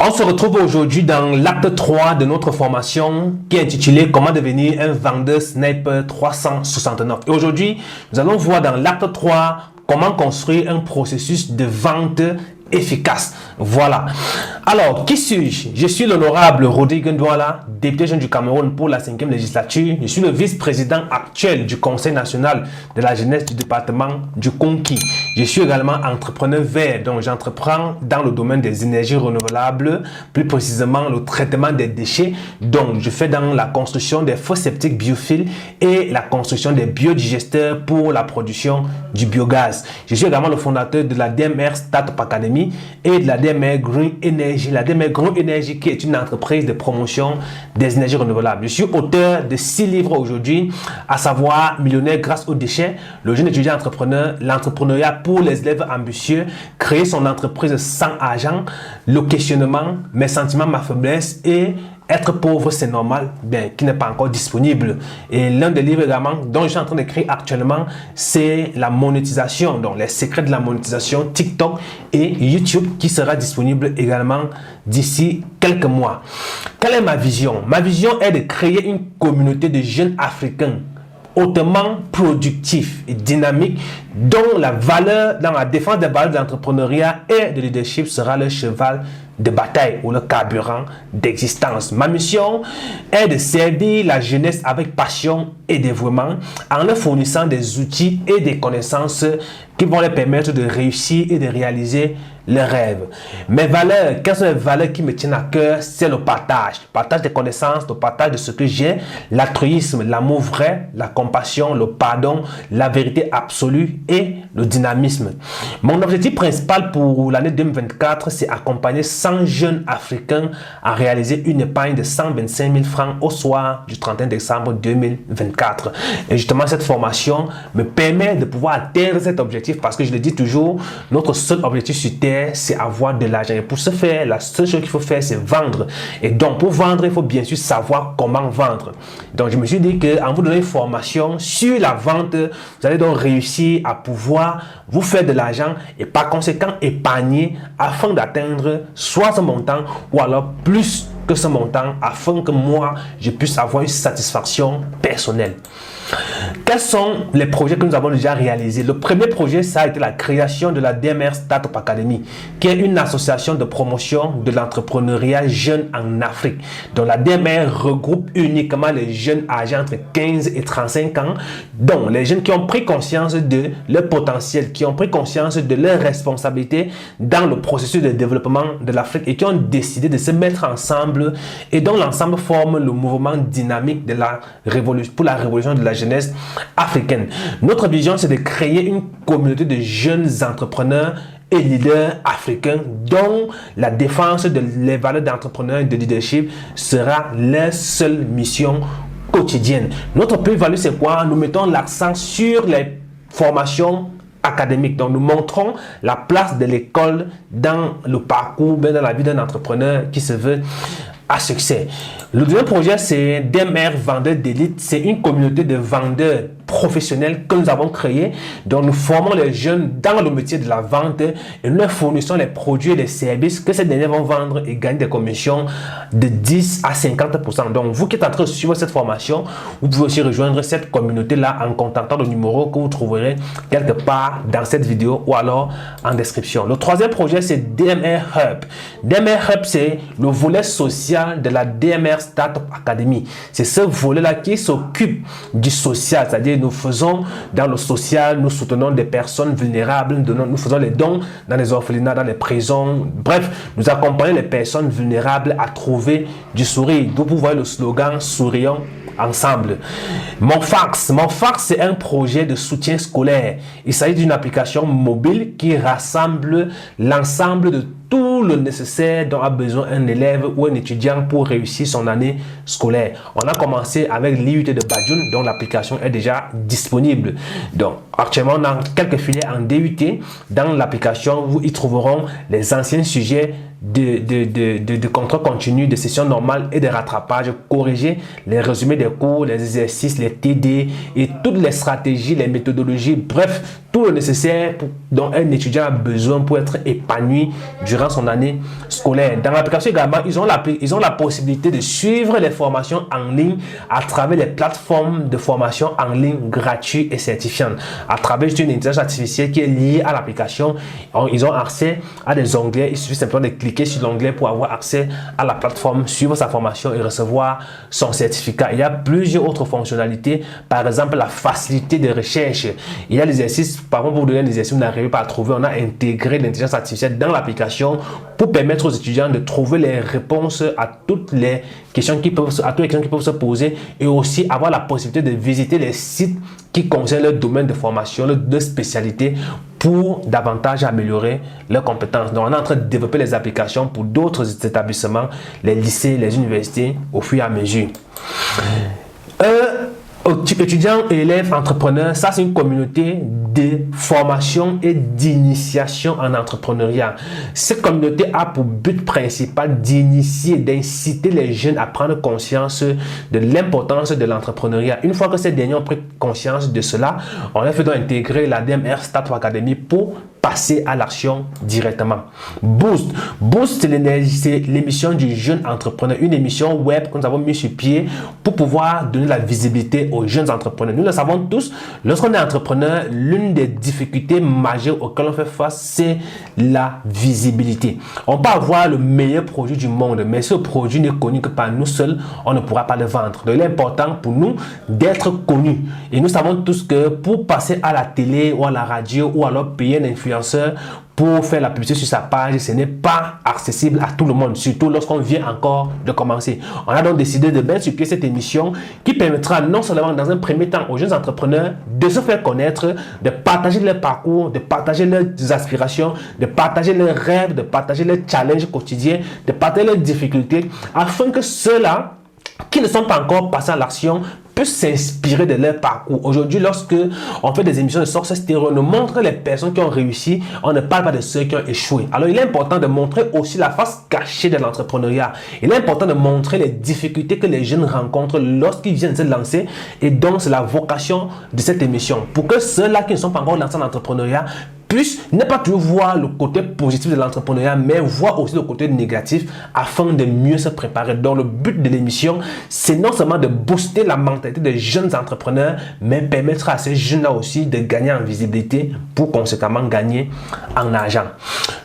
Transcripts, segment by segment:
On se retrouve aujourd'hui dans l'acte 3 de notre formation qui est intitulé Comment devenir un vendeur sniper 369. Et aujourd'hui, nous allons voir dans l'acte 3 comment construire un processus de vente efficace. Voilà. Alors, qui suis-je? Je suis l'honorable Rodrigue Ndouala, député jeune du Cameroun pour la 5e législature. Je suis le vice-président actuel du Conseil national de la jeunesse du département du Konki. Je suis également entrepreneur vert, donc j'entreprends dans le domaine des énergies renouvelables, plus précisément le traitement des déchets. Donc, je fais dans la construction des fosses septiques biophiles et la construction des biodigesteurs pour la production du biogaz. Je suis également le fondateur de la DMR Startup Academy et de la DMR Green Energy. La DMR Green Energy qui est une entreprise de promotion des énergies renouvelables. Je suis auteur de 6 livres aujourd'hui, à savoir Millionnaire grâce aux déchets, le jeune étudiant entrepreneur, l'entrepreneuriat pour les élèves ambitieux, créer son entreprise sans argent, le questionnement, mes sentiments, ma faiblesse et être pauvre, c'est normal, bien, qui n'est pas encore disponible. Et l'un des livres également dont je suis en train d'écrire actuellement, c'est la monétisation, donc les secrets de la monétisation TikTok et YouTube qui sera disponible également d'ici quelques mois. Quelle est ma vision? Ma vision est de créer une communauté de jeunes Africains hautement productifs et dynamiques dont la valeur dans la défense des valeurs de l'entrepreneuriat et de leadership sera le cheval de bataille ou le carburant d'existence. Ma mission est de servir la jeunesse avec passion et dévouement en leur fournissant des outils et des connaissances qui vont leur permettre de réussir et de réaliser leurs rêves. Mes valeurs, quelles sont les valeurs qui me tiennent à cœur? C'est le partage des connaissances, le partage de ce que j'ai, l'altruisme, l'amour vrai, la compassion, le pardon, la vérité absolue et le dynamisme. Mon objectif principal pour l'année 2024, c'est accompagner 100 jeunes Africains à réaliser une épargne de 125 000 francs au soir du 31 décembre 2024. Et justement, cette formation me permet de pouvoir atteindre cet objectif parce que je le dis toujours, notre seul objectif sur Terre, c'est avoir de l'argent. Et pour ce faire, la seule chose qu'il faut faire, c'est vendre. Et donc, pour vendre, il faut bien sûr savoir comment vendre. Donc, je me suis dit qu'en vous donnant une formation sur la vente, vous allez donc réussir à pouvoir vous faire de l'argent et par conséquent épargner afin d'atteindre soit ce montant ou alors plus que ce montant afin que moi, je puisse avoir une satisfaction personnelle. Quels sont les projets que nous avons déjà réalisés? Le premier projet, ça a été la création de la DMR Startup Academy, qui est une association de promotion de l'entrepreneuriat jeune en Afrique. Donc la DMR regroupe uniquement les jeunes âgés entre 15 et 35 ans, dont les jeunes qui ont pris conscience de leur potentiel, qui ont pris conscience de leur responsabilité dans le processus de développement de l'Afrique et qui ont décidé de se mettre ensemble et dont l'ensemble forme le mouvement dynamique de la révolution, pour la révolution de la jeunesse africaine. Notre vision, c'est de créer une communauté de jeunes entrepreneurs et leaders africains dont la défense des valeurs d'entrepreneur et de leadership sera leur seule mission quotidienne. Notre plus-value, c'est quoi? Nous mettons l'accent sur les formations académique. Donc, nous montrons la place de l'école dans le parcours, dans la vie d'un entrepreneur qui se veut à succès. Le deuxième projet, c'est DMR Vendeurs d'élite. C'est une communauté de vendeurs professionnels que nous avons créé. Donc, nous formons les jeunes dans le métier de la vente et nous leur fournissons les produits et les services que ces derniers vont vendre et gagner des commissions de 10 à 50%. Donc, vous qui êtes en train de suivre cette formation, vous pouvez aussi rejoindre cette communauté-là en contactant le numéro que vous trouverez quelque part dans cette vidéo ou alors en description. Le troisième projet, c'est DMR Hub. DMR Hub, c'est le volet social de la DMR Startup Academy. C'est ce volet-là qui s'occupe du social, c'est-à-dire nous faisons dans le social, nous soutenons des personnes vulnérables, nous faisons les dons dans les orphelinats, dans les prisons. Bref, nous accompagnons les personnes vulnérables à trouver du sourire. Vous pouvez voir le slogan « Sourions ensemble ». Mon fax, c'est un projet de soutien scolaire. Il s'agit d'une application mobile qui rassemble l'ensemble de tout le nécessaire dont a besoin un élève ou un étudiant pour réussir son année scolaire. On a commencé avec l'IUT de Badjoun, dont l'application est déjà disponible. Donc, actuellement, on a quelques filières en DUT. Dans l'application, vous y trouveront les anciens sujets de contrôle continu, de sessions normales et de rattrapage, corriger les résumés des cours, les exercices, les TD et toutes les stratégies, les méthodologies, bref, tout le nécessaire dont un étudiant a besoin pour être épanoui durant durant son année scolaire. Dans l'application également, ils ont la possibilité de suivre les formations en ligne à travers les plateformes de formation en ligne gratuites et certifiantes. À travers une intelligence artificielle qui est liée à l'application, ils ont accès à des onglets. Il suffit simplement de cliquer sur l'onglet pour avoir accès à la plateforme, suivre sa formation et recevoir son certificat. Il y a plusieurs autres fonctionnalités, par exemple la facilité de recherche. Il y a l'exercice, par exemple, pour vous donner un exercice, vous n'arrivez pas à trouver, on a intégré l'intelligence artificielle dans l'application pour permettre aux étudiants de trouver les réponses à toutes les questions qui peuvent se poser et aussi avoir la possibilité de visiter les sites qui concernent leur domaine de formation, leur spécialité pour davantage améliorer leurs compétences. Donc, on est en train de développer les applications pour d'autres établissements, les lycées, les universités, au fur et à mesure. Étudiants, élèves, entrepreneurs, ça c'est une communauté de formation et d'initiation en entrepreneuriat. Cette communauté a pour but principal d'initier, d'inciter les jeunes à prendre conscience de l'importance de l'entrepreneuriat. Une fois que ces derniers ont pris conscience de cela, on a fait donc intégrer l'ADMR Start Academy pour passer à l'action directement. Boost, c'est l'émission du jeune entrepreneur, une émission web que nous avons mis sur pied pour pouvoir donner la visibilité aux jeunes entrepreneurs. Nous le savons tous, lorsqu'on est entrepreneur, l'une des difficultés majeures auxquelles on fait face, c'est la visibilité. On peut avoir le meilleur produit du monde, mais si ce produit n'est connu que par nous seuls, on ne pourra pas le vendre. Donc, il est important pour nous d'être connus. Et nous savons tous que pour passer à la télé ou à la radio ou alors payer un influenceur pour faire la publicité sur sa page, ce n'est pas accessible à tout le monde, surtout lorsqu'on vient encore de commencer. On a donc décidé de mettre sur pied cette émission qui permettra non seulement dans un premier temps aux jeunes entrepreneurs de se faire connaître, de partager leur parcours, de partager leurs aspirations, de partager leurs rêves, de partager leurs challenges quotidiens, de partager leurs difficultés, afin que ceux-là qui ne sont pas encore passés à l'action puissent s'inspirer de leur parcours. Aujourd'hui, lorsque on fait des émissions de success story, on nous montre les personnes qui ont réussi, on ne parle pas de ceux qui ont échoué. Alors, il est important de montrer aussi la face cachée de l'entrepreneuriat. Il est important de montrer les difficultés que les jeunes rencontrent lorsqu'ils viennent se lancer. Et donc, c'est la vocation de cette émission. Pour que ceux-là qui ne sont pas encore lancés en entrepreneuriat puissent ne pas toujours voir le côté positif de l'entrepreneuriat, mais voir aussi le côté négatif afin de mieux se préparer. Donc, le but de l'émission, c'est non seulement de booster la mentalité des jeunes entrepreneurs, mais permettre à ces jeunes-là aussi de gagner en visibilité pour conséquemment gagner en argent.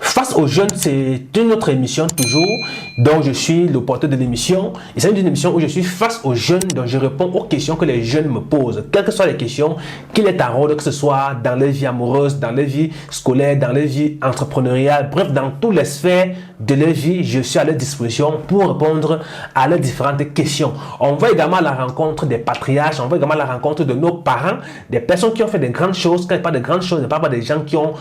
Face aux jeunes, c'est une autre émission toujours, dont je suis le porteur de l'émission. Il s'agit d'une émission où je suis face aux jeunes, dont je réponds aux questions que les jeunes me posent. Quelles que soient les questions qu'il est à rôle, que ce soit dans leur vie amoureuse, dans leur vie scolaire, dans leur vie entrepreneuriale, bref, dans toutes les sphères de leur vie, je suis à leur disposition pour répondre à leurs différentes questions. On va également à la rencontre des patriarches, on va également à la rencontre de nos parents, des personnes qui ont fait de grandes choses. Quand il parle de grandes choses, ne parle pas des gens qui ont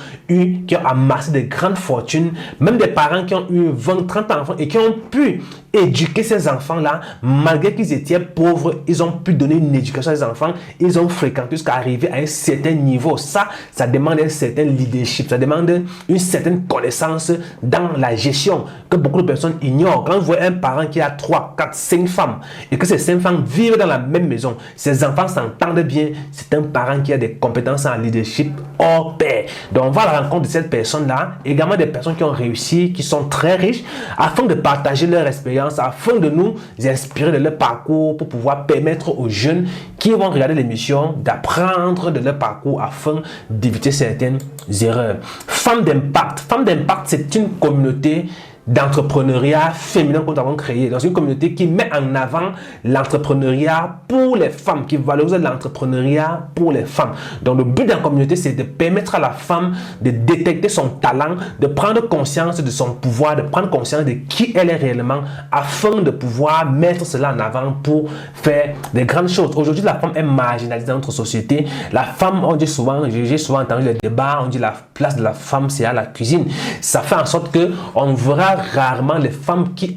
amassé de grandes fortunes, même des parents qui ont eu 20, 30 enfants et qui ont pu éduquer ces enfants-là, malgré qu'ils étaient pauvres, ils ont pu donner une éducation à ces enfants, ils ont fréquenté jusqu'à arriver à un certain niveau. Ça demande un certain leadership, ça demande une certaine connaissance dans la gestion que beaucoup de personnes ignorent. Quand vous voyez un parent qui a 3, 4, 5 femmes et que ces 5 femmes vivent dans la même maison, ces enfants s'entendent bien, c'est un parent qui a des compétences en leadership hors pair. Donc on va à la rencontre de cette personne-là, également des personnes qui ont réussi, qui sont très riches, afin de partager leur expérience, afin de nous inspirer de leur parcours pour pouvoir permettre aux jeunes qui vont regarder l'émission d'apprendre de leur parcours afin d'éviter certaines erreurs. Femmes d'impact. Femmes d'impact, c'est une communauté d'entrepreneuriat féminin que nous avons créé. Dans une communauté qui met en avant l'entrepreneuriat pour les femmes, qui valorise l'entrepreneuriat pour les femmes. Donc le but de la communauté, c'est de permettre à la femme de détecter son talent, de prendre conscience de son pouvoir, de prendre conscience de qui elle est réellement, afin de pouvoir mettre cela en avant pour faire des grandes choses. Aujourd'hui, la femme est marginalisée dans notre société. La femme, on dit souvent, j'ai souvent entendu le débat, on dit la place de la femme, c'est à la cuisine. Ça fait en sorte que on verra rarement les femmes qui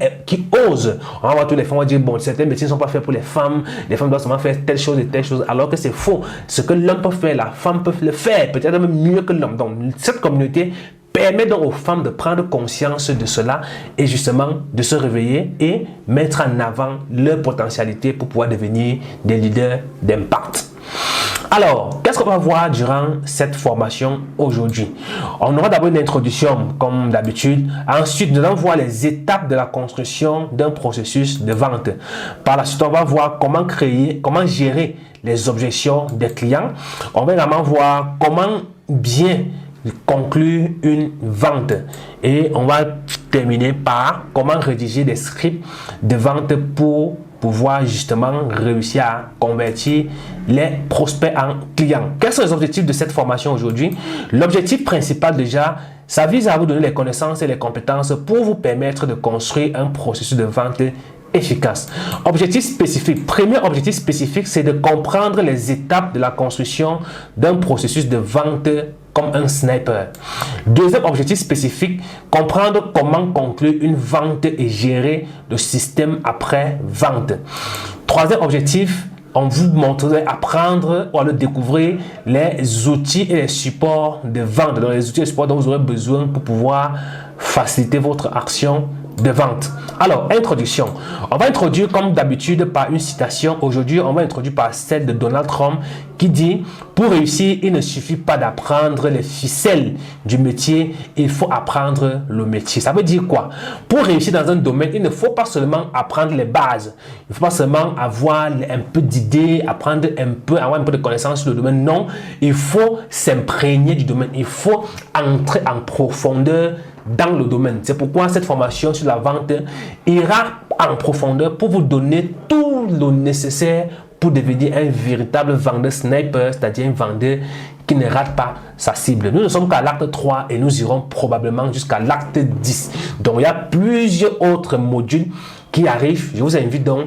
osent. On va voir tous les femmes, on va dire, bon, certains métiers ne sont pas faits pour les femmes doivent seulement faire telle chose et telle chose, alors que c'est faux. Ce que l'homme peut faire, la femme peut le faire, peut-être même mieux que l'homme. Donc, cette communauté permet donc aux femmes de prendre conscience de cela et justement de se réveiller et mettre en avant leur potentialité pour pouvoir devenir des leaders d'impact. Alors, qu'est-ce qu'on va voir durant cette formation aujourd'hui? On aura d'abord une introduction, comme d'habitude. Ensuite, nous allons voir les étapes de la construction d'un processus de vente. Par la suite, on va voir comment créer, comment gérer les objections des clients. On va également voir comment bien conclure une vente. Et on va terminer par comment rédiger des scripts de vente pour pouvoir justement réussir à convertir les prospects en clients. Quels sont les objectifs de cette formation aujourd'hui? L'objectif principal déjà, ça vise à vous donner les connaissances et les compétences pour vous permettre de construire un processus de vente efficace. Objectif spécifique. Premier objectif spécifique, c'est de comprendre les étapes de la construction d'un processus de vente comme un sniper. Deuxième objectif spécifique, comprendre comment conclure une vente et gérer le système après-vente. Troisième objectif, on vous montrerait apprendre ou à le découvrir les outils et les supports de vente. Donc les outils et les supports dont vous aurez besoin pour pouvoir faciliter votre action de vente. Alors, introduction. On va introduire comme d'habitude par une citation. Aujourd'hui, on va introduire par celle de Donald Trump qui dit: pour réussir, il ne suffit pas d'apprendre les ficelles du métier, il faut apprendre le métier. Ça veut dire quoi? Pour réussir dans un domaine, il ne faut pas seulement apprendre les bases. Il ne faut pas seulement avoir un peu d'idées, avoir un peu de connaissances sur le domaine. Non, il faut s'imprégner du domaine. Il faut entrer en profondeur dans le domaine. C'est pourquoi cette formation sur la vente ira en profondeur pour vous donner tout le nécessaire pour devenir un véritable vendeur sniper, c'est-à-dire un vendeur qui ne rate pas sa cible. Nous ne sommes qu'à l'acte 3 et nous irons probablement jusqu'à l'acte 10. Donc il y a plusieurs autres modules qui arrivent. Je vous invite donc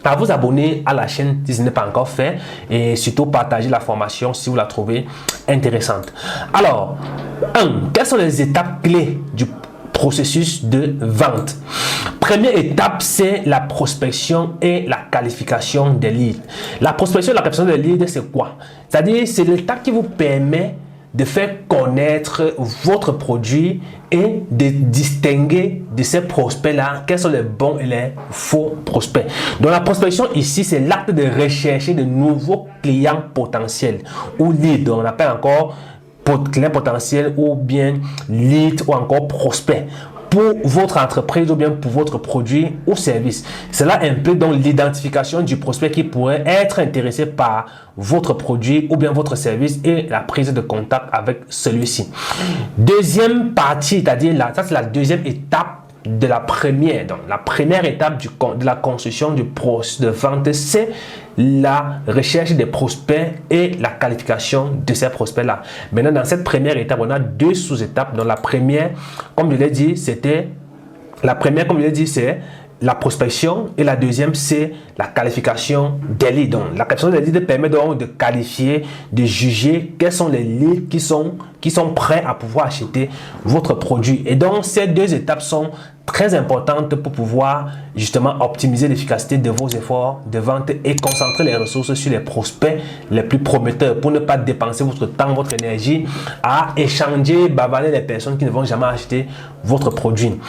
à vous abonner à la chaîne si ce n'est pas encore fait et surtout partager la formation si vous la trouvez intéressante. Alors, quelles sont les étapes clés du processus de vente? Première étape, c'est la prospection et la qualification des leads. La prospection et la qualification des leads, c'est quoi? C'est-à-dire, c'est l'étape qui vous permet de faire connaître votre produit et de distinguer de ces prospects-là quels sont les bons et les faux prospects. Donc la prospection ici, c'est l'acte de rechercher de nouveaux clients potentiels ou leads. On appelle encore client potentiel ou bien lead ou encore prospect pour votre entreprise ou bien pour votre produit ou service. Cela implique donc l'identification du prospect qui pourrait être intéressé par votre produit ou bien votre service et la prise de contact avec celui-ci. Deuxième partie, c'est-à-dire ça c'est la deuxième étape de la première. Donc la première étape de la construction du processus de vente, c'est la recherche des prospects et la qualification de ces prospects-là. Maintenant, dans cette première étape, on a deux sous-étapes. Donc la première, comme je l'ai dit, c'est la prospection et la deuxième, c'est la qualification des leads. Donc, la qualification des leads permet donc de qualifier, de juger quels sont les leads qui sont prêts à pouvoir acheter votre produit. Et donc, ces deux étapes sont très importantes pour pouvoir justement optimiser l'efficacité de vos efforts de vente et concentrer les ressources sur les prospects les plus prometteurs pour ne pas dépenser votre temps, votre énergie à échanger, bavaler les personnes qui ne vont jamais acheter votre produit.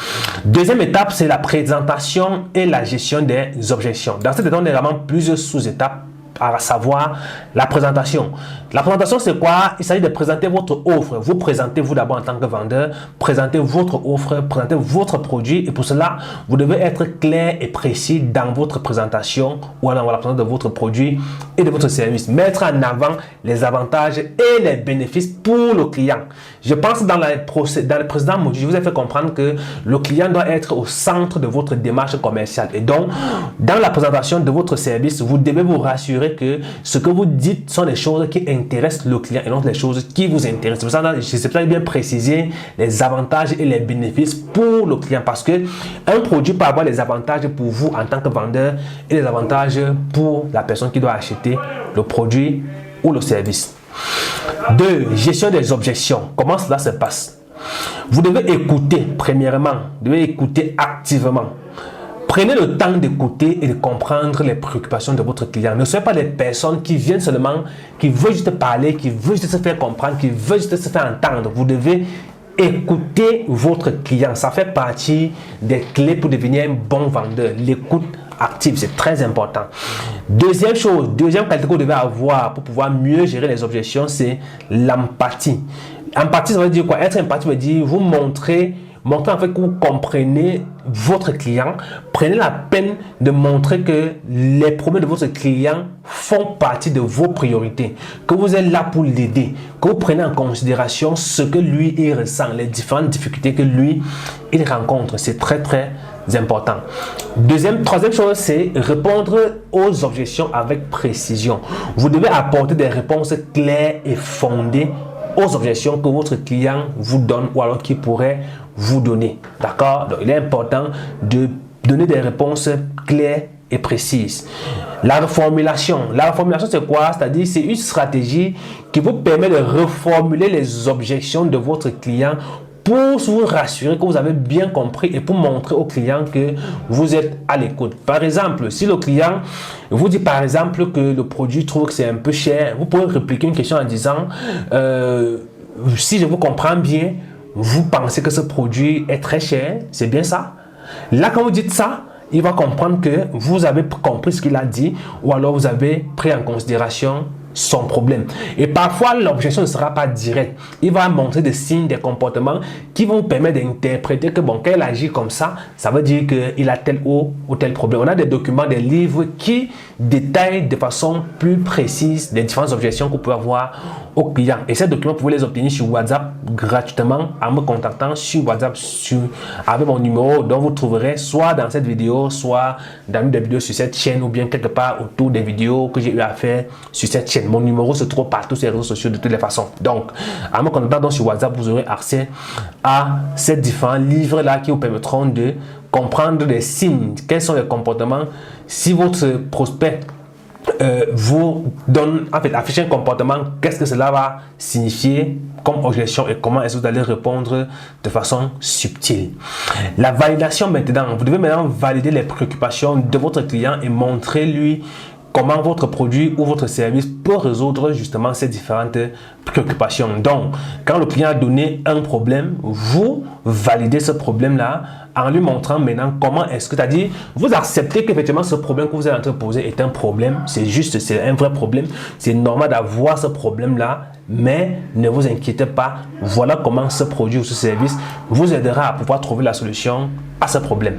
Deuxième étape, c'est la présentation et la gestion des objections. Dans cette étape, on a vraiment plusieurs sous-étapes, à savoir la présentation. La présentation, c'est quoi? Il s'agit de présenter votre offre. Vous présentez vous d'abord en tant que vendeur, présentez votre offre, présentez votre produit et pour cela, vous devez être clair et précis dans votre présentation ou dans la présentation de votre produit et de votre service. Mettre en avant les avantages et les bénéfices pour le client. Je pense dans le précédent module, je vous ai fait comprendre que le client doit être au centre de votre démarche commerciale. Et donc, dans la présentation de votre service, vous devez vous rassurer que ce que vous dites sont des choses qui intéressent le client et non les choses qui vous intéressent. C'est pour ça que j'ai bien précisé les avantages et les bénéfices pour le client parce que un produit peut avoir les avantages pour vous en tant que vendeur et les avantages pour la personne qui doit acheter le produit ou le service. 2. Gestion des objections. Comment cela se passe? Vous devez écouter, premièrement, vous devez écouter activement. Prenez le temps d'écouter et de comprendre les préoccupations de votre client. Ne soyez pas des personnes qui viennent seulement, qui veulent juste parler, qui veulent juste se faire comprendre, qui veulent juste se faire entendre. Vous devez écoutez votre client. Ça fait partie des clés pour devenir un bon vendeur. L'écoute active, c'est très important. Deuxième chose, deuxième qualité que vous devez avoir pour pouvoir mieux gérer les objections, c'est l'empathie. Empathie, ça veut dire quoi? Être empathique veut dire vous montrer en fait que vous comprenez votre client. Prenez la peine de montrer que les problèmes de votre client font partie de vos priorités, que vous êtes là pour l'aider, que vous prenez en considération ce que lui il ressent, les différentes difficultés que lui il rencontre. C'est très très important. Troisième chose, c'est répondre aux objections avec précision. Vous devez apporter des réponses claires et fondées aux objections que votre client vous donne ou alors qu'il pourrait vous donner. D'accord? Donc, il est important de donner des réponses claires et précises. La reformulation. La reformulation, c'est quoi? C'est-à-dire, c'est une stratégie qui vous permet de reformuler les objections de votre client pour vous rassurer que vous avez bien compris et pour montrer au client que vous êtes à l'écoute. Par exemple, si le client vous dit par exemple que le produit trouve que c'est un peu cher, vous pouvez répliquer une question en disant si je vous comprends bien, vous pensez que ce produit est très cher, c'est bien ça? Là, quand vous dites ça, il va comprendre que vous avez compris ce qu'il a dit ou alors vous avez pris en considération son problème. Et parfois, l'objection ne sera pas directe. Il va montrer des signes, des comportements qui vont vous permettre d'interpréter que bon, quand il agit comme ça veut dire qu'il a tel ou tel problème. On a des documents, des livres qui détaillent de façon plus précise les différentes objections que vous pouvez avoir aux clients. Et ces documents, vous pouvez les obtenir sur WhatsApp gratuitement en me contactant sur WhatsApp avec mon numéro dont vous trouverez soit dans cette vidéo, soit dans une des vidéos sur cette chaîne ou bien quelque part autour des vidéos que j'ai eu à faire sur cette chaîne. Mon numéro se trouve partout sur les réseaux sociaux de toutes les façons. Donc, en me contactant sur WhatsApp, vous aurez accès à ces différents livres-là qui vous permettront de comprendre les signes, quels sont les comportements. Si votre prospect vous donne, en fait, affiche un comportement, qu'est-ce que cela va signifier comme objection et comment est-ce que vous allez répondre de façon subtile. La validation maintenant, vous devez maintenant valider les préoccupations de votre client et montrer lui comment votre produit ou votre service peut résoudre justement ces différentes préoccupations. Donc, quand le client a donné un problème, vous validez ce problème-là en lui montrant maintenant comment est-ce que, c'est-à-dire, vous acceptez qu'effectivement ce problème que vous êtes en train de poser est un problème, c'est juste, c'est un vrai problème, c'est normal d'avoir ce problème-là, mais ne vous inquiétez pas, voilà comment ce produit ou ce service vous aidera à pouvoir trouver la solution à ce problème.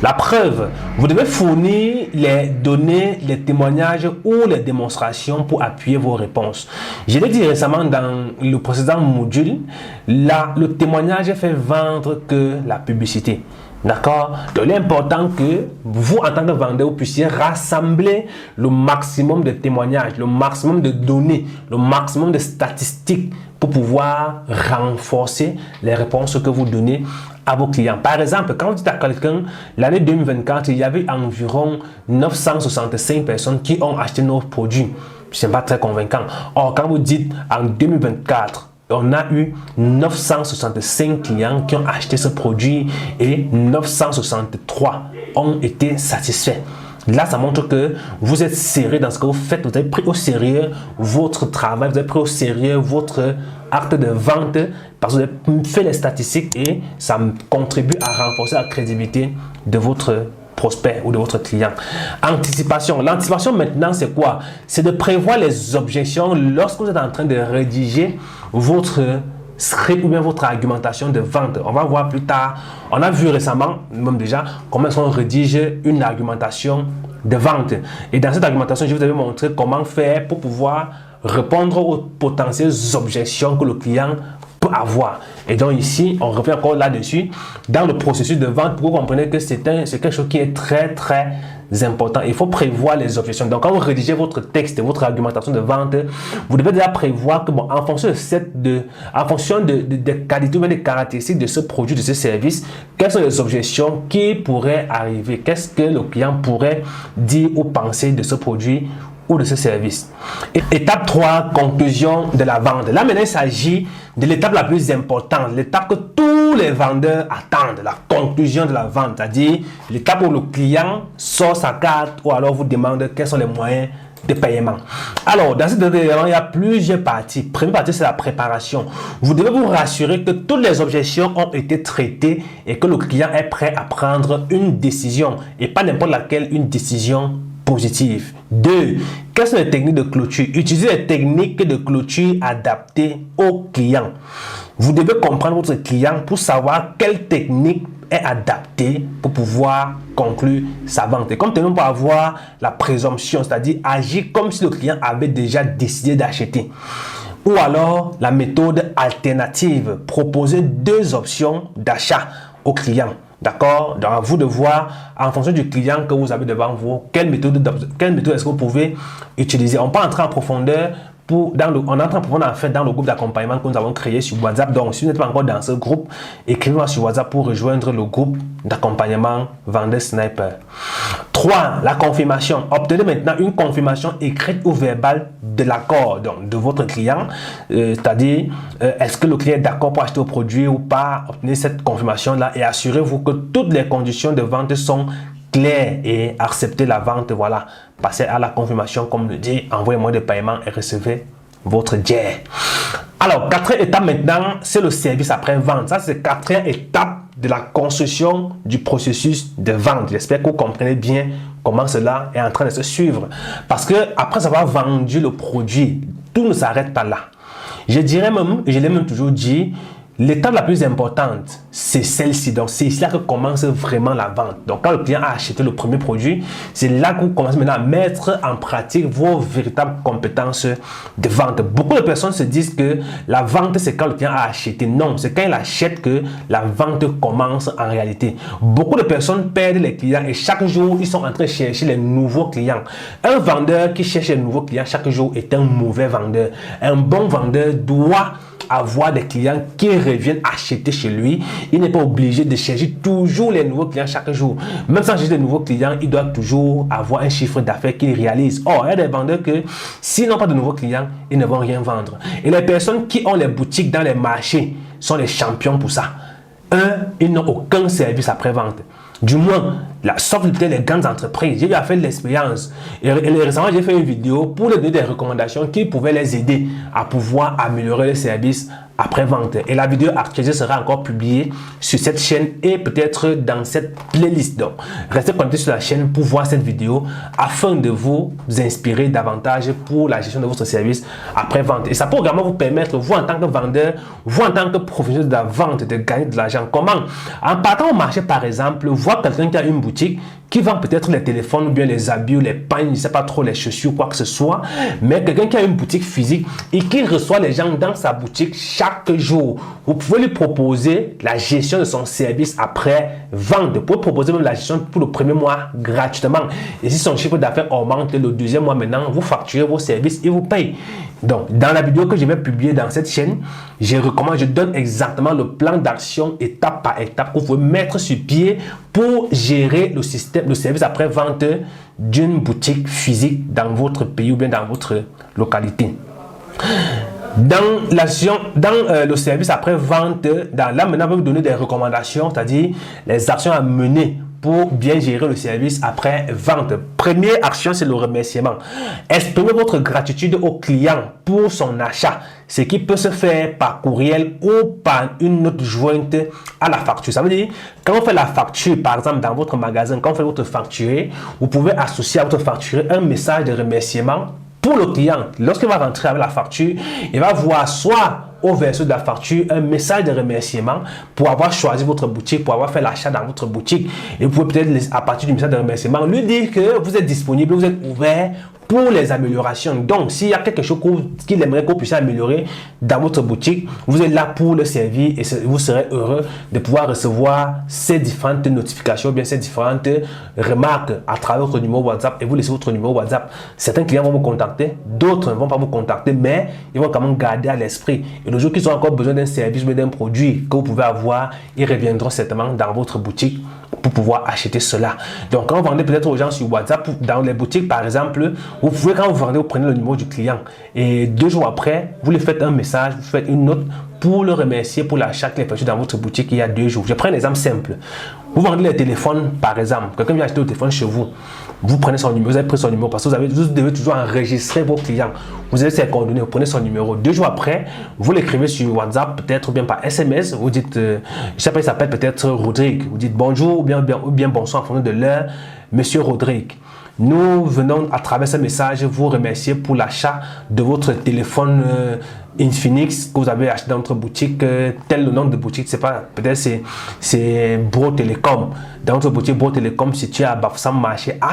La preuve, vous devez fournir les données, les témoignages ou les démonstrations pour appuyer vos réponses. Je l'ai dit récemment dans le précédent module, là, le témoignage fait vendre que la publicité. D'accord? Donc, il est important que vous, en tant que vendeur, vous puissiez rassembler le maximum de témoignages, le maximum de données, le maximum de statistiques pour pouvoir renforcer les réponses que vous donnez à vos clients. Par exemple, quand vous dites à quelqu'un, l'année 2024, il y avait environ 965 personnes qui ont acheté nos produits. Ce n'est pas très convaincant. Or, quand vous dites en 2024, on a eu 965 clients qui ont acheté ce produit et 963 ont été satisfaits. Là, ça montre que vous êtes sérieux dans ce que vous faites. Vous avez pris au sérieux votre travail, vous avez pris au sérieux votre acte de vente parce que vous avez fait les statistiques et ça contribue à renforcer la crédibilité de votre prospect ou de votre client. Anticipation. L'anticipation maintenant, c'est quoi? C'est de prévoir les objections lorsque vous êtes en train de rédiger votre script ou bien votre argumentation de vente. On va voir plus tard. On a vu récemment, même déjà, comment on rédige une argumentation de vente. Et dans cette argumentation, je vous avais montré comment faire pour pouvoir répondre aux potentielles objections que le client peut avoir. Et donc ici, on revient encore là-dessus. Dans le processus de vente, vous comprenez que c'est quelque chose qui est très, très important. Il faut prévoir les objections. Donc, quand vous rédigez votre texte et votre argumentation de vente, vous devez déjà prévoir que, bon, en fonction des qualités ou des caractéristiques de ce produit, de ce service, quelles sont les objections qui pourraient arriver? Qu'est-ce que le client pourrait dire ou penser de ce produit ou de ce service? Étape 3, conclusion de la vente. Là, maintenant, il s'agit de l'étape la plus importante, l'étape que tous les vendeurs attendent, la conclusion de la vente, c'est-à-dire l'étape où le client sort sa carte ou alors vous demande quels sont les moyens de paiement. Alors, dans cet élément, il y a plusieurs parties. Première partie, c'est la préparation. Vous devez vous rassurer que toutes les objections ont été traitées et que le client est prêt à prendre une décision et pas n'importe laquelle, une décision positive. 2. Quelles sont les techniques de clôture? Utilisez les techniques de clôture adaptées au client. Vous devez comprendre votre client pour savoir quelle technique est adapté pour pouvoir conclure sa vente. Et comme nous pour avoir la présomption, c'est-à-dire agir comme si le client avait déjà décidé d'acheter. Ou alors la méthode alternative, proposer 2 options d'achat au client. D'accord? Donc à vous de voir en fonction du client que vous avez devant vous, quelle méthode est-ce que vous pouvez utiliser. On peut entrer en profondeur. On entre en fait dans le groupe d'accompagnement que nous avons créé sur WhatsApp. Donc, si vous n'êtes pas encore dans ce groupe, écrivez-moi sur WhatsApp pour rejoindre le groupe d'accompagnement Vendeur Sniper. 3. La confirmation. Obtenez maintenant une confirmation écrite ou verbale de l'accord de votre client. C'est-à-dire, est-ce que le client est d'accord pour acheter le produit ou pas? Obtenez cette confirmation-là et assurez-vous que toutes les conditions de vente sont clair et accepter la vente, voilà, passez à la confirmation comme le dit, envoyez-moi des paiements et recevez votre jet. Alors, 4e étape maintenant, c'est le service après-vente. Ça, c'est 4e étape de la construction du processus de vente. J'espère que vous comprenez bien comment cela est en train de se suivre. Parce que après avoir vendu le produit, tout ne s'arrête pas là. Je dirais même, et je l'ai même toujours dit, l'étape la plus importante, c'est celle-ci. Donc, c'est ici là que commence vraiment la vente. Donc, quand le client a acheté le premier produit, c'est là que vous commencez maintenant à mettre en pratique vos véritables compétences de vente. Beaucoup de personnes se disent que la vente, c'est quand le client a acheté. Non, c'est quand il achète que la vente commence en réalité. Beaucoup de personnes perdent les clients et chaque jour, ils sont en train de chercher les nouveaux clients. Un vendeur qui cherche les nouveaux clients chaque jour est un mauvais vendeur. Un bon vendeur doit avoir des clients qui reviennent acheter chez lui. Il n'est pas obligé de chercher toujours les nouveaux clients chaque jour. Même sans chercher de nouveaux clients, il doit toujours avoir un chiffre d'affaires qu'il réalise. Or, il y a des vendeurs que s'ils n'ont pas de nouveaux clients, ils ne vont rien vendre. Et les personnes qui ont les boutiques dans les marchés sont les champions pour ça. Ils n'ont aucun service après-vente. Du moins, sauf peut-être les grandes entreprises. J'ai déjà fait l'expérience. Et récemment, j'ai fait une vidéo pour leur donner des recommandations qui pouvaient les aider à pouvoir améliorer le service après-vente. Et la vidéo actualisée sera encore publiée sur cette chaîne et peut-être dans cette playlist. Donc, restez connectés sur la chaîne pour voir cette vidéo afin de vous inspirer davantage pour la gestion de votre service après-vente. Et ça peut également vous permettre, vous en tant que vendeur, vous en tant que professionnel de la vente, de gagner de l'argent. Comment? En partant au marché, par exemple, voir quelqu'un qui a une boutique qui vend peut-être les téléphones ou bien les habits ou les pagnes, je ne sais pas trop, les chaussures, quoi que ce soit, mais quelqu'un qui a une boutique physique et qui reçoit les gens dans sa boutique chaque jour. Vous pouvez lui proposer la gestion de son service après vente. Vous pouvez proposer même la gestion pour le premier mois gratuitement. Et si son chiffre d'affaires augmente le 2e mois maintenant, vous facturez vos services et vous payez. Donc, dans la vidéo que je vais publier dans cette chaîne, je donne exactement le plan d'action étape par étape que vous pouvez mettre sur pied pour gérer le service après-vente d'une boutique physique dans votre pays ou bien dans votre localité. Dans le service après-vente, là maintenant, on va vous donner des recommandations, c'est-à-dire les actions à mener pour bien gérer le service après-vente. Première action, c'est le remerciement. Exprimez votre gratitude au client pour son achat, ce qui peut se faire par courriel ou par une note jointe à la facture. Ça veut dire, quand on fait la facture, par exemple, dans votre magasin, quand on fait votre facturé, vous pouvez associer à votre facturé un message de remerciement pour le client. Lorsqu'il va rentrer avec la facture, il va voir soit au verso de la facture un message de remerciement pour avoir choisi votre boutique, pour avoir fait l'achat dans votre boutique. Et vous pouvez peut-être, à partir du message de remerciement, lui dire que vous êtes disponible, vous êtes ouvert pour les améliorations. Donc, s'il y a quelque chose qu'il aimerait que vous puissiez améliorer dans votre boutique, vous êtes là pour le servir et vous serez heureux de pouvoir recevoir ces différentes notifications, bien ces différentes remarques à travers votre numéro WhatsApp et vous laissez votre numéro WhatsApp. Certains clients vont vous contacter, d'autres ne vont pas vous contacter, mais ils vont quand même garder à l'esprit. Et le jour qu'ils ont encore besoin d'un service ou d'un produit que vous pouvez avoir, ils reviendront certainement dans votre boutique pour pouvoir acheter cela. Donc, quand vous vendez peut-être aux gens sur WhatsApp, dans les boutiques par exemple, vous pouvez, quand vous vendez, vous prenez le numéro du client et 2 jours après, vous lui faites un message, vous faites une note pour le remercier pour l'achat qu'il a fait dans votre boutique il y a 2 jours. Je prends un exemple simple. Vous vendez les téléphones par exemple, quelqu'un vient acheter le téléphone chez vous. vous prenez son numéro, vous avez pris son numéro parce que vous devez toujours enregistrer vos clients. Vous avez ses coordonnées, vous prenez son numéro. 2 jours après, vous l'écrivez sur WhatsApp, peut-être ou bien par SMS. Vous dites, je sais pas, il s'appelle peut-être Rodrigue. Vous dites bonjour ou bien bonsoir en fonction de l'heure, Monsieur Rodrigue. Nous venons à travers ce message vous remercier pour l'achat de votre téléphone Infinix que vous avez acheté dans notre boutique. Tel le nom de boutique, c'est pas, peut-être c'est Bro Télécom. Dans notre boutique Bro Télécom située à Bafoussam marché A.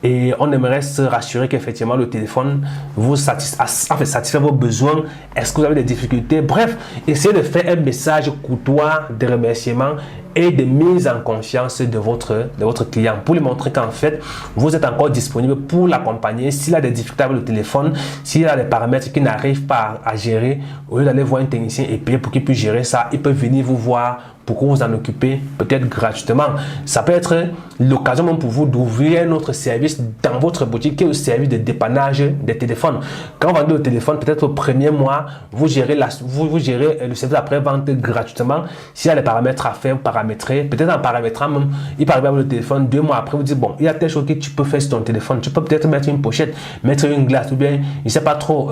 Et on aimerait se rassurer qu'effectivement le téléphone vous satisfait vos besoins. Est-ce que vous avez des difficultés? Bref, essayez de faire un message courtois de remerciement et de mise en confiance de votre client pour lui montrer qu'en fait, vous êtes encore disponible pour l'accompagner. S'il a des difficultés avec le téléphone, s'il a des paramètres qu'il n'arrive pas à gérer, au lieu d'aller voir un technicien et payer pour qu'il puisse gérer ça, il peut venir vous voir pour que vous en occupez peut-être gratuitement. Ça peut être l'occasion même pour vous d'ouvrir un autre service dans votre boutique qui est le service de dépannage des téléphones. Quand vous vendez le téléphone, peut-être au premier mois, vous gérez le service après-vente gratuitement. S'il y a des paramètres à faire, paramétrer, peut-être en paramétrant même, il peut arriver avec le téléphone 2 mois après, vous dites bon, il y a telle chose que tu peux faire sur ton téléphone. Tu peux peut-être mettre une pochette, mettre une glace ou bien, je ne sais pas trop,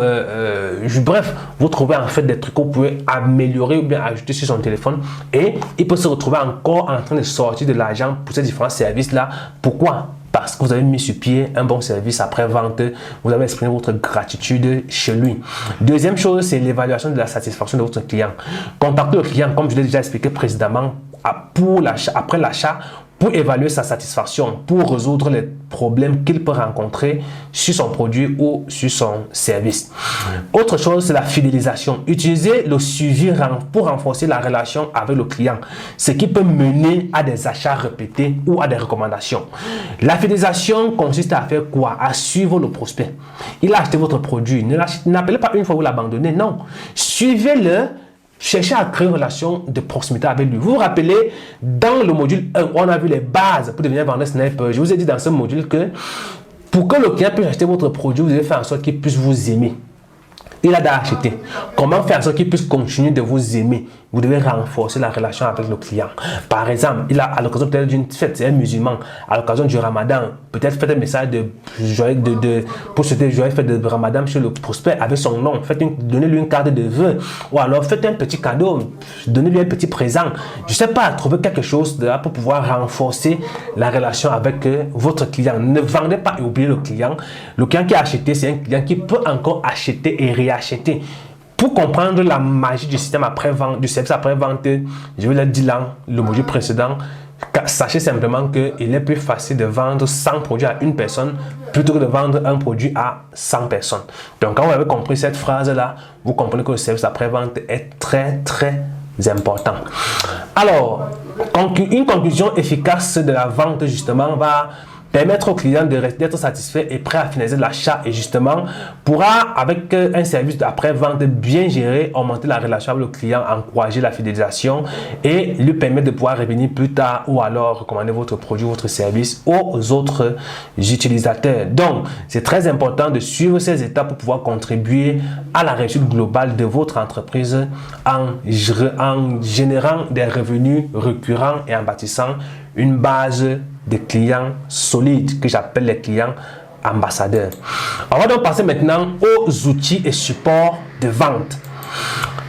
bref, vous trouvez en fait des trucs que vous pouvez améliorer ou bien ajouter sur son téléphone et il peut se retrouver encore en train de sortir de l'argent pour ces différents services-là. Pourquoi? Parce que vous avez mis sur pied un bon service après-vente, vous avez exprimé votre gratitude chez lui. Deuxième chose, c'est l'évaluation de la satisfaction de votre client. Contactez le client, comme je l'ai déjà expliqué précédemment, après l'achat, pour évaluer sa satisfaction, pour résoudre les problèmes qu'il peut rencontrer sur son produit ou sur son service. Autre chose, c'est la fidélisation. Utilisez le suivi pour renforcer la relation avec le client, ce qui peut mener à des achats répétés ou à des recommandations. La fidélisation consiste à faire quoi? À suivre le prospect. Il a acheté votre produit. N'appelez pas une fois vous l'abandonnez, non. Suivez-le. Cherchez à créer une relation de proximité avec lui. Vous vous rappelez, dans le module 1, on a vu les bases pour devenir vendeur sniper. Je vous ai dit dans ce module que pour que le client puisse acheter votre produit, vous devez faire en sorte qu'il puisse vous aimer. Il a d'acheter. Comment faire en sorte qu'il puisse continuer de vous aimer? Vous devez renforcer la relation avec le client. Par exemple, il a à l'occasion peut-être d'une fête, c'est un musulman, à l'occasion du Ramadan, peut-être faites un message pour souhaiter joyeux fête de Ramadan chez le prospect avec son nom. Donnez-lui une carte de vœux ou alors faites un petit cadeau, donnez-lui un petit présent. Je ne sais pas, trouvez quelque chose de là pour pouvoir renforcer la relation avec votre client. Ne vendez pas et oubliez le client. Le client qui a acheté, c'est un client qui peut encore acheter et réacheter. Pour comprendre la magie du système après-vente, du service après-vente, je vous l'ai dit dans le module précédent, sachez simplement qu'il est plus facile de vendre 100 produits à une personne plutôt que de vendre un produit à 100 personnes. Donc, quand vous avez compris cette phrase-là, vous comprenez que le service après-vente est très, très important. Alors, une conclusion efficace de la vente, justement, va permettre au client d'être satisfait et prêt à finaliser l'achat et justement pourra avec un service d'après-vente bien géré augmenter la relation avec le client, encourager la fidélisation et lui permettre de pouvoir revenir plus tard ou alors recommander votre produit, votre service aux autres utilisateurs. Donc c'est très important de suivre ces étapes pour pouvoir contribuer à la réussite globale de votre entreprise en générant des revenus récurrents et en bâtissant une base de clients solides que j'appelle les clients ambassadeurs. On va donc passer maintenant aux outils et supports de vente.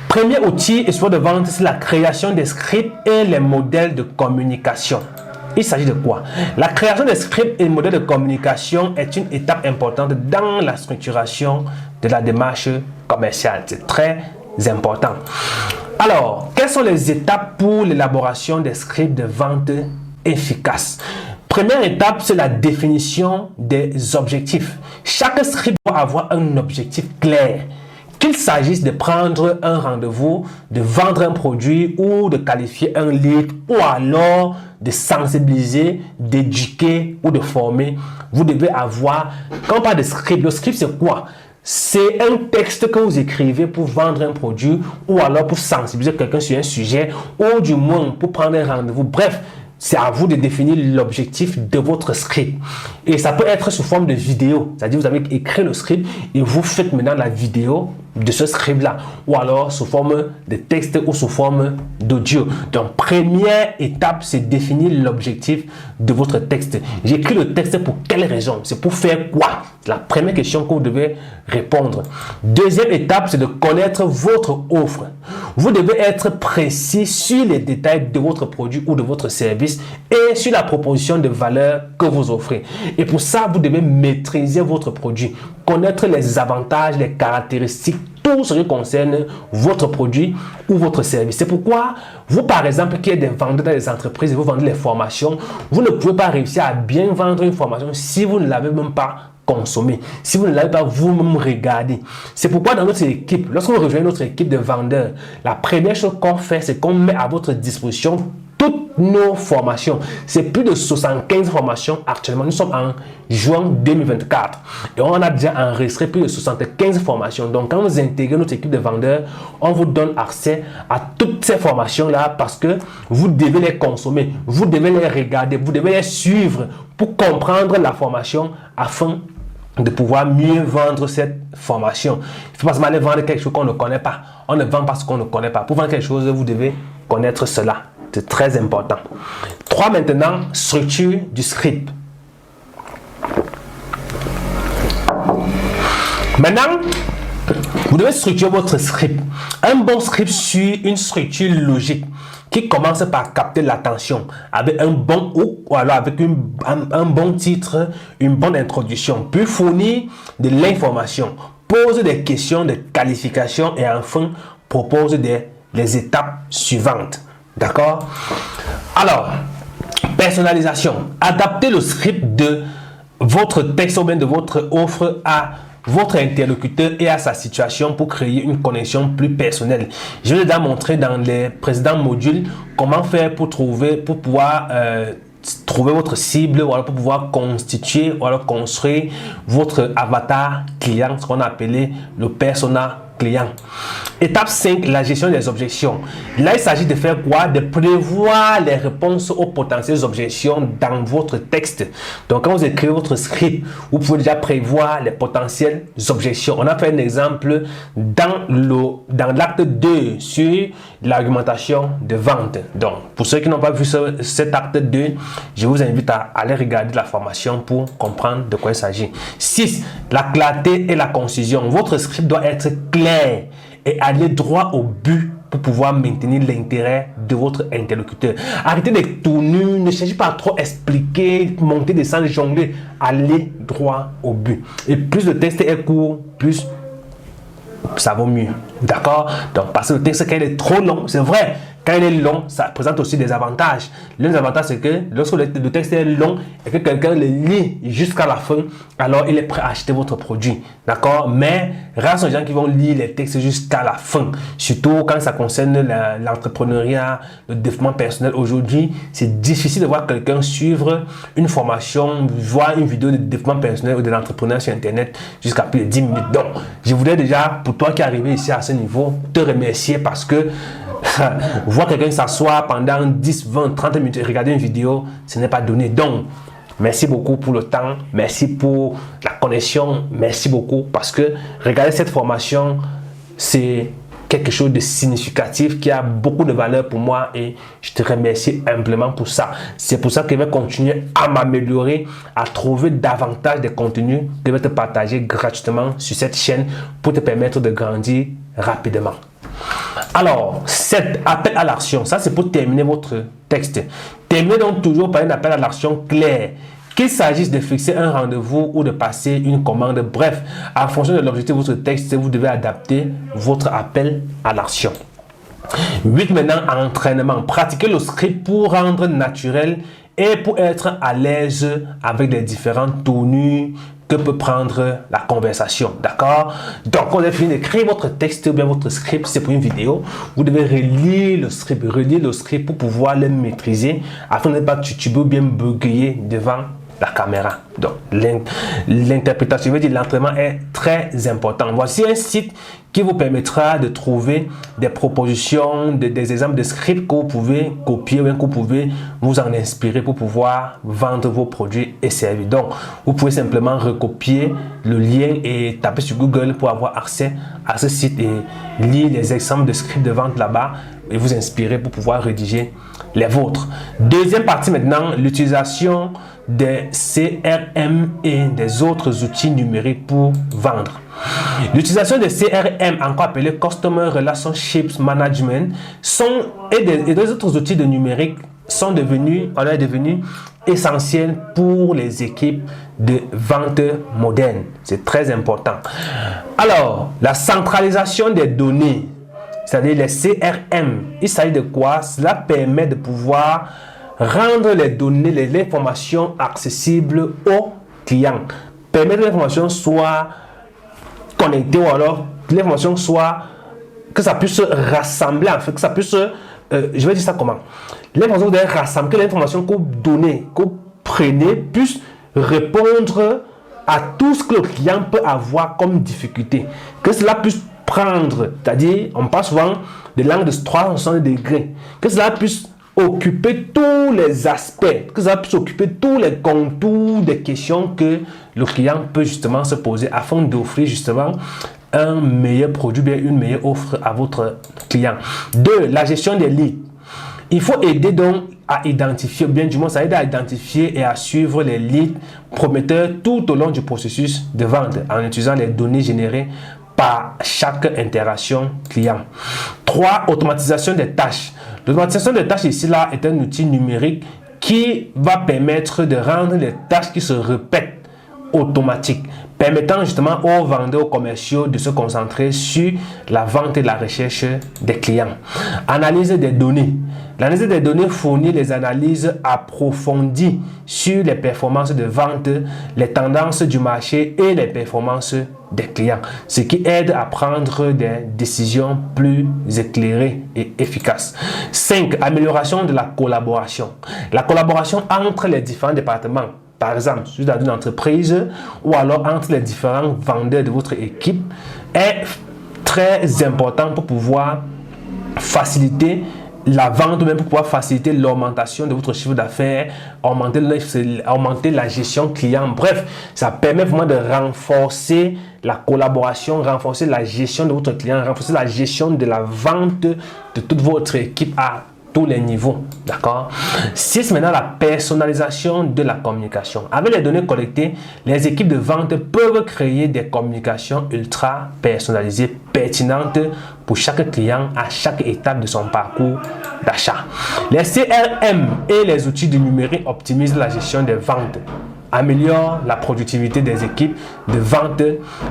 Premier outil et support de vente, c'est la création des scripts et les modèles de communication. Il s'agit de quoi? La création des scripts et modèles de communication est une étape importante dans la structuration de la démarche commerciale. C'est très important. Alors, quelles sont les étapes pour l'élaboration des scripts de vente efficaces? Première étape, c'est la définition des objectifs. Chaque script doit avoir un objectif clair. Qu'il s'agisse de prendre un rendez-vous, de vendre un produit ou de qualifier un lead ou alors de sensibiliser, d'éduquer ou de former, vous devez avoir, quand on parle de script, le script c'est quoi? C'est un texte que vous écrivez pour vendre un produit ou alors pour sensibiliser quelqu'un sur un sujet ou du moins pour prendre un rendez-vous. Bref, c'est à vous de définir l'objectif de votre script. Et ça peut être sous forme de vidéo. C'est-à-dire vous avez écrit le script et vous faites maintenant la vidéo de ce script-là, ou alors sous forme de texte ou sous forme d'audio. Donc, première étape, c'est définir l'objectif de votre texte. J'écris le texte pour quelle raison? C'est pour faire quoi? La première question que vous devez répondre. Deuxième étape, c'est de connaître votre offre. Vous devez être précis sur les détails de votre produit ou de votre service et sur la proposition de valeur que vous offrez. Et pour ça, vous devez maîtriser votre produit, connaître les avantages, les caractéristiques, tout ce qui concerne votre produit ou votre service. C'est pourquoi vous, par exemple, qui êtes des vendeurs dans les entreprises et vous vendez les formations, vous ne pouvez pas réussir à bien vendre une formation si vous ne l'avez même pas consommée, si vous ne l'avez pas vous-même regardé. C'est pourquoi dans notre équipe, lorsque vous rejoignez notre équipe de vendeurs, la première chose qu'on fait, c'est qu'on met à votre disposition toutes nos formations. C'est plus de 75 formations actuellement. Nous sommes en juin 2024 et on a déjà enregistré plus de 75 formations. Donc, quand vous intégrez notre équipe de vendeurs, on vous donne accès à toutes ces formations-là parce que vous devez les consommer, vous devez les regarder, vous devez les suivre pour comprendre la formation afin de pouvoir mieux vendre cette formation. Il ne faut pas se aller vendre quelque chose qu'on ne connaît pas. On ne vend pas ce qu'on ne connaît pas. Pour vendre quelque chose, vous devez connaître cela. C'est très important. 3 maintenant, structure du script. Maintenant, vous devez structurer votre script. Un bon script suit une structure logique qui commence par capter l'attention avec un bon hook ou alors avec un bon titre, une bonne introduction, puis fournir de l'information, pose des questions de qualification et enfin propose les étapes suivantes. D'accord? Alors, personnalisation. Adaptez le script de votre texte ou bien de votre offre à votre interlocuteur et à sa situation pour créer une connexion plus personnelle. Je vais déjà montrer dans les précédents modules comment faire pour pouvoir trouver votre cible ou alors pour pouvoir constituer ou alors construire votre avatar client, ce qu'on a appelé le persona client. Étape 5, la gestion des objections. Là, il s'agit de faire quoi? De prévoir les réponses aux potentielles objections dans votre texte. Donc, quand vous écrivez votre script, vous pouvez déjà prévoir les potentielles objections. On a fait un exemple dans l'acte 2 sur l'argumentation de vente. Donc, pour ceux qui n'ont pas vu cet acte 2, je vous invite à aller regarder la formation pour comprendre de quoi il s'agit. 6, la clarté et la concision. Votre script doit être clair et aller droit au but pour pouvoir maintenir l'intérêt de votre interlocuteur. Arrêtez de tourner, ne cherchez pas à trop expliquer, monter, descendre, jongler. Allez droit au but. Et plus le texte est court, plus ça vaut mieux. D'accord? Donc, parce que le texte, quand il est trop long, c'est vrai, quand il est long, ça présente aussi des avantages. L'un des avantages, c'est que lorsque le texte est long et que quelqu'un le lit jusqu'à la fin, alors il est prêt à acheter votre produit. D'accord? Mais rares sont les gens qui vont lire les textes jusqu'à la fin. Surtout quand ça concerne l'entrepreneuriat, le développement personnel. Aujourd'hui, c'est difficile de voir quelqu'un suivre une formation, voir une vidéo de développement personnel ou de l'entrepreneuriat sur Internet jusqu'à plus de 10 minutes. Donc, je voudrais déjà, pour toi qui es arrivé ici à ce niveau, te remercier parce que voir quelqu'un s'asseoir pendant 10, 20, 30 minutes et regarder une vidéo, ce n'est pas donné. Donc, merci beaucoup pour le temps, merci pour la connexion, merci beaucoup parce que regarder cette formation, c'est quelque chose de significatif qui a beaucoup de valeur pour moi et je te remercie amplement pour ça. C'est pour ça que je vais continuer à m'améliorer, à trouver davantage de contenus que je vais te partager gratuitement sur cette chaîne pour te permettre de grandir rapidement. Alors, 7, appel à l'action. Ça, c'est pour terminer votre texte. Terminez donc toujours par un appel à l'action clair. Qu'il s'agisse de fixer un rendez-vous ou de passer une commande. Bref, en fonction de l'objectif de votre texte, vous devez adapter votre appel à l'action. 8 maintenant, entraînement. Pratiquez le script pour rendre naturel et pour être à l'aise avec les différentes tournures que peut prendre la conversation, d'accord? Donc, quand vous avez fini d'écrire votre texte ou bien votre script, c'est pour une vidéo, vous devez relire le script pour pouvoir le maîtriser afin de ne pas tituber ou bien bégayer devant la caméra. Donc, l'interprétation, je veux dire, l'entraînement est très important. Voici un site qui vous permettra de trouver des propositions, des exemples de scripts que vous pouvez copier ou bien que vous pouvez vous en inspirer pour pouvoir vendre vos produits et services. Donc, vous pouvez simplement recopier le lien et taper sur Google pour avoir accès à ce site et lire les exemples de scripts de vente là-bas et vous inspirer pour pouvoir rédiger les vôtres. Deuxième partie maintenant, l'utilisation des CRM et des autres outils numériques pour vendre. L'utilisation des CRM, encore appelé Customer Relationships Management, et des autres outils de numérique sont devenus essentiels pour les équipes de vente modernes. C'est très important. Alors, la centralisation des données, c'est-à-dire les CRM, il s'agit de quoi? Cela permet de pouvoir rendre les données, les informations accessibles aux clients. Permettre que l'information soit connectée ou alors que l'information soit, que ça puisse rassembler, en fait, que ça puisse, je vais dire ça comment? L'information doit être rassemblée, que l'information que vous donnez, que vous prenez, puisse répondre à tout ce que le client peut avoir comme difficulté. Que cela puisse prendre, c'est-à-dire, on passe souvent de l'angle de 360 degrés, que cela puisse occuper tous les aspects, que ça puisse occuper tous les contours des questions que le client peut justement se poser afin d'offrir justement un meilleur produit, bien une meilleure offre à votre client. 2. La gestion des leads. Il faut aider donc à identifier, bien du moins ça aide à identifier et à suivre les leads prometteurs tout au long du processus de vente en utilisant les données générées par chaque interaction client. 3. Automatisation des tâches. L'automatisation des tâches ici là est un outil numérique qui va permettre de rendre les tâches qui se répètent automatiques, permettant justement aux vendeurs, aux commerciaux de se concentrer sur la vente et la recherche des clients. Analyse des données. L'analyse des données fournit les analyses approfondies sur les performances de vente, les tendances du marché et les performances des clients, ce qui aide à prendre des décisions plus éclairées et efficaces. 5. Amélioration de la collaboration. La collaboration entre les différents départements, par exemple, dans une entreprise ou alors entre les différents vendeurs de votre équipe, est très important pour pouvoir faciliter la vente, ou même pour pouvoir faciliter l'augmentation de votre chiffre d'affaires, augmenter la gestion client. Bref, ça permet vraiment de renforcer la collaboration, renforcer la gestion de votre client, renforcer la gestion de la vente de toute votre équipe à tous les niveaux. D'accord? 6. Maintenant, la personnalisation de la communication. Avec les données collectées, les équipes de vente peuvent créer des communications ultra personnalisées, pertinentes pour chaque client à chaque étape de son parcours d'achat. Les CRM et les outils du numérique optimisent la gestion des ventes, améliorent la productivité des équipes de vente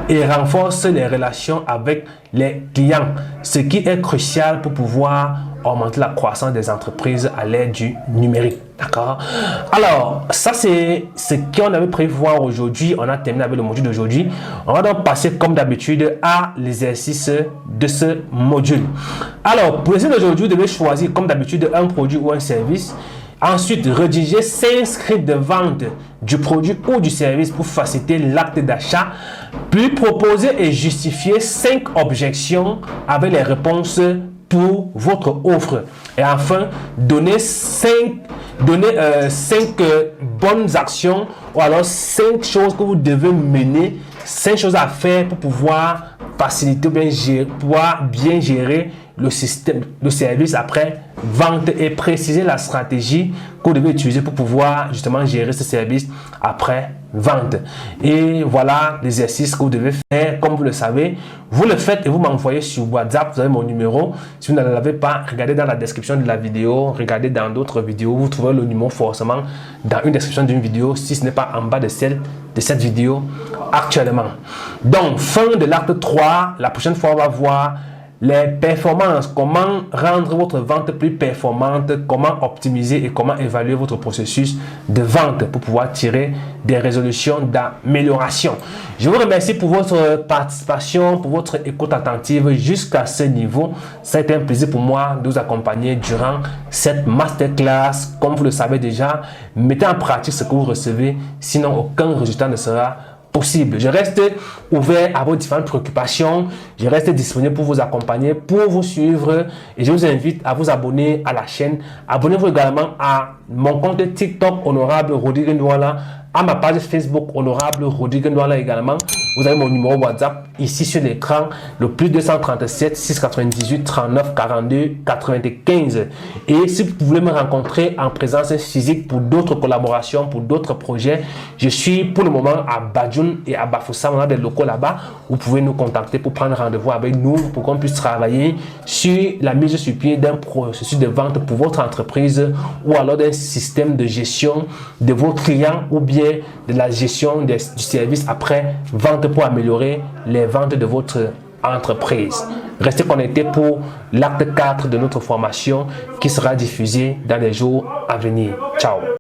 et renforcent les relations avec les clients, ce qui est crucial pour pouvoir augmenter la croissance des entreprises à l'aide du numérique. D'accord? Alors, ça c'est ce qu'on avait prévu voir aujourd'hui. On a terminé avec le module d'aujourd'hui. On va donc passer comme d'habitude à l'exercice de ce module. Alors, pour l'exercice d'aujourd'hui, vous devez choisir comme d'habitude un produit ou un service. Ensuite, rédiger 5 scripts de vente du produit ou du service pour faciliter l'acte d'achat. Puis proposer et justifier 5 objections avec les réponses pour votre offre. Et enfin, donner 5 bonnes actions ou alors 5 choses que vous devez mener, 5 choses à faire pour pouvoir faciliter ou bien gérer le système, le service après vente et préciser la stratégie que vous devez utiliser pour pouvoir justement gérer ce service après vente. Et voilà l'exercice que vous devez faire. Comme vous le savez, vous le faites et vous m'envoyez sur WhatsApp. Vous avez mon numéro. Si vous ne l'avez pas, regardez dans la description de la vidéo, regardez dans d'autres vidéos. Vous trouverez le numéro forcément dans une description d'une vidéo, si ce n'est pas en bas de celle de cette vidéo actuellement. Donc, fin de l'acte 3. La prochaine fois, on va voir les performances, comment rendre votre vente plus performante, comment optimiser et comment évaluer votre processus de vente pour pouvoir tirer des résolutions d'amélioration. Je vous remercie pour votre participation, pour votre écoute attentive jusqu'à ce niveau. Ça a été un plaisir pour moi de vous accompagner durant cette masterclass. Comme vous le savez déjà, mettez en pratique ce que vous recevez, sinon aucun résultat ne sera possible possible. Je reste ouvert à vos différentes préoccupations. Je reste disponible pour vous accompagner, pour vous suivre. Et je vous invite à vous abonner à la chaîne. Abonnez-vous également à mon compte TikTok Honorable Rodrigue Ndouala, à ma page Facebook Honorable Rodrigue Ndouala également. Vous avez mon numéro WhatsApp ici sur l'écran, le plus 237 698 39 42 95. Et si vous voulez me rencontrer en présence physique pour d'autres collaborations, pour d'autres projets, je suis pour le moment à Badjoun et à Bafoussam. On a des locaux là-bas. Vous pouvez nous contacter pour prendre rendez-vous avec nous, pour qu'on puisse travailler sur la mise sur pied d'un processus de vente pour votre entreprise, ou alors d'un système de gestion de vos clients, ou bien de la gestion du service après vente pour améliorer les ventes de votre entreprise. Restez connectés pour l'acte 4 de notre formation qui sera diffusé dans les jours à venir. Ciao.